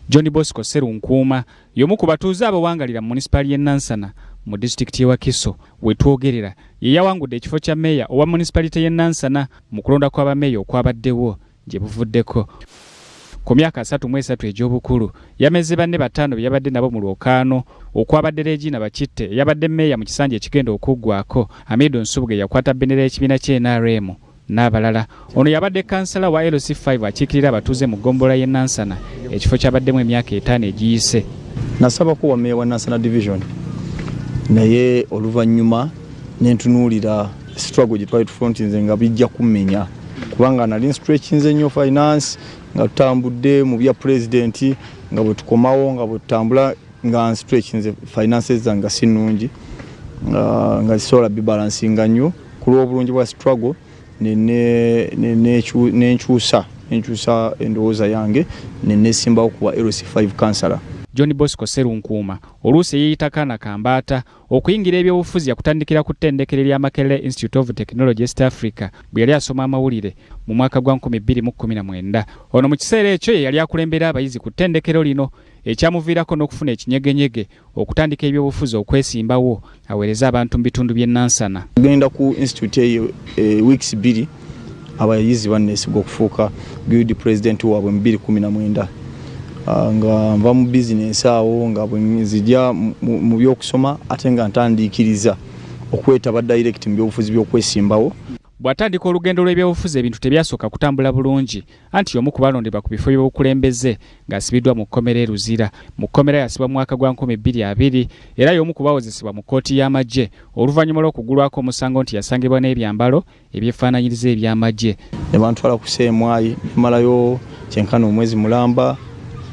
John Bosco Serunkuuma y'omu ku batuuze abawangalira mu munisipali y'e Nansana mu disitulikiti y'e Wakiso wetwogerera ye yawangudde ekifo kya meeya owa munisipalite y'e Nansana mu kulonda kw'abameeya okwabaddewo gye buvuddeko. Ku myaka 33 egy'obukulu yameze banne bataano bye yabadde nabo mu lwokaano okwabadde Regina Bakitte yabadde meeya mu kisanja ekigenda okuggwako. Hamidu Nsubge yakwata bendera y'ekibiina kye NRM n'abalala. Ono yabadde kansala wa LC5 akiikirira abatuuze mu ggombolola y'e Nansana ekifo kyabaddemu emyaka 5 egiyise. Nasaba ko wa meeya wa Nansana division naye oluvannyuma nentunuulira struggle gye twali tufrontinze nga bijja kumenya kubanga nali stretchinze nnyo finance nga tutambudde mu bya president nga bwe tukomawo nga bwe tutambula nga stretchinze finances zanga sinungi nga sola bibalansinga nnyo ku lw'obulungi bwa struggle nenkyusa endowooza yange nesimbawo kuba LC5 kansala. John Bosco Serunkuuma oluusi yeeyita Kaana Kambaata okuyingira ebyobufuzi yakutandikira ku ttendekero lya Makerere Institute of Technology East Africa bwe yali asoma amawulire mu mwaka gwa 2019. Ono mu kiseera ekyo ye yali akulembera abayizi ku ttendekero lino ekyamuviirako n'okufuna ekinyegenyege okutandika ebyobufuzi okwesimbawo aweereza abantu mu bitundu by'e Nansana. Genda ku institute eyo weeks 2 abayizi banneesiga okufuuka guild president waabwe mu 2019. Nga nva mu business awo nga bwenzijja mu byokusoma ate nga ntandikiriza okwetaba direct mu byobufuzi by'okwesimbawo. Bw'atandika olugendo lw'ebyobufuzi ebintu tebyasooka kutambula bulungi anti y'omu ku balondebwa ku bifo by'obukulembeze ng'asibiddwa mu kkomera Ruzira. Mu kkomera yasibwa mu mwaka gwa 2020 era y'omu ku bawozesebwa mu kkooti y'amagye oluvannyuma lw'okugulwako omusango nti yasangibwa n'ebyambalo ebyefaananyiriza eby'amagye. Ne bantwala ku Ssemwayi nemalayo kyenkana omwezi mulamba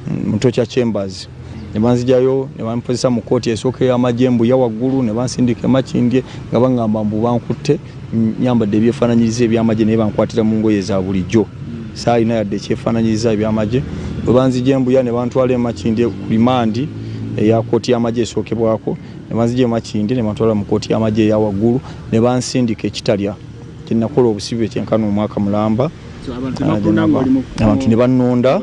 Mutocha Chambers ne banzijayo ne bampozesa mu kkooti esooka y'amagye Mbuya waggulu ne bansindika Makindye nga bangamba mbu bankutte nyambadde ebyefaananyiriza eby'amagye naye bankwatira mu ngoye za bulijjo saalina yadde ekyefaananyiriza eby'amagye. Bwe banzija Mbuya ne bantwala e Makindye ku rimandi eya kkooti y'amagye esookebwako ne banzija e Makindye ne bantwala mu kkooti y'amagye eya waggulu ne bansindika ekitalya kyenakola obusibe kyenkana omwaka mulamba. Abantu ne bannonda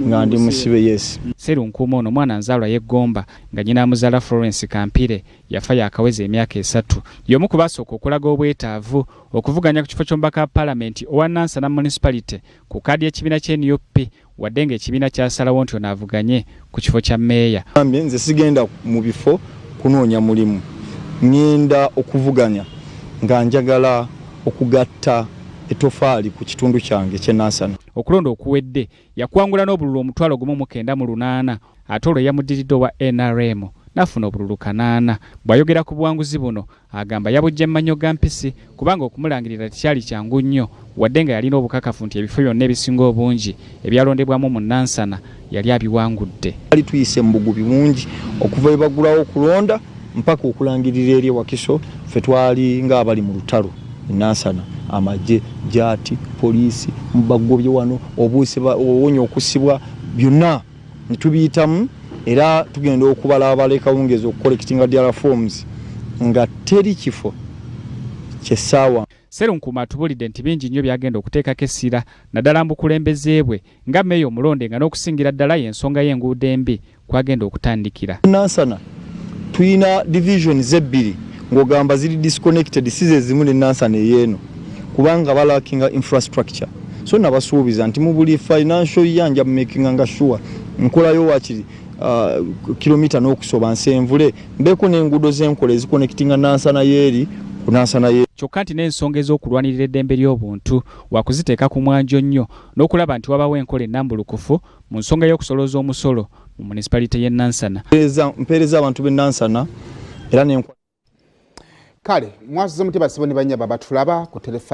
nga ndi musibe yes. Serunkuuma ono mwana nzaalwa y'Eggomba nga nnyina amuzaala Florence Kampire yafa yakaweza emyaka 3. Y'omu ku basooka okulaga obwetaavu okuvuganya ku kifo ky'omubaka Parliament owa Nansana Municipality ku kaadi y'ekibiina ky'NUP wadde ng'ekibiina kyasalawo nti ono avuganye ku kifo kya meeya. Nze sigenda mu bifo kunoonya mulimu, ngenda okuvuganya nga njagala okugatta etofaali ku kitundu kyange kye Nansana. Okulonda okuwedde yakwangula n'obululu 198 ate olwo yamuddiridde wa NRM n'afuna obululu 8. Bw'ayogera ku buwanguzi buno agamba yabujja emmannyo ga mpisi kubanga okumulangirira tekyali kyangu nnyo wadde nga yalina obukakafu nti ebifo byonna ebisinga obungi ebyalondebwamu mu Nansana yali abiwangudde. Ali tuyise mu bugubi bungi okuva ebagulawo okulonda mpaka okulangirira eri Wakiso ffe twali ng'abali mu lutalo Nansana. Amagye, jati, polisi, mbagobye wano, obuuse owonye okusibwa byonna nitubiyitamu era tugenda okubala abaleka wongeza okukollectinga diara forms nga teri kifo kyesaawa. Serunkuuma atubulidde nti bingi nnyo byagenda okuteekako essira naddala mbukulembeze bwe nga meeya omulonde nga n'okusingira ddala y'ensonga y'enguudo embi kwagenda okutandikira. Nansana tuyina divisions 2 ng'ogamba ziri disconnected size zimu ne Nansana eyeeno kubanga balakinga infrastructure. So nabasuubiza nti mu buli financial yanja making nga sure nkolayo wakiri kilomita n'okusoba nsenvule mbeko n'enguudo z'enkola eziconnectinga Nansana yeeri ku Nansana yeeri. Kyokka nti n'ensonga ez'okulwanirira eddembe ly'obuntu wakuziteeka ku mwanjo nnyo n'okulaba nti wabawo enkola ennambulukufu mu nsonga y'okusolooza omusolo mu municipality y'e Nansana. Mpeereza abantu b'e Nansana era kale mwasize muteba siboni banyaba batulaba ku telefa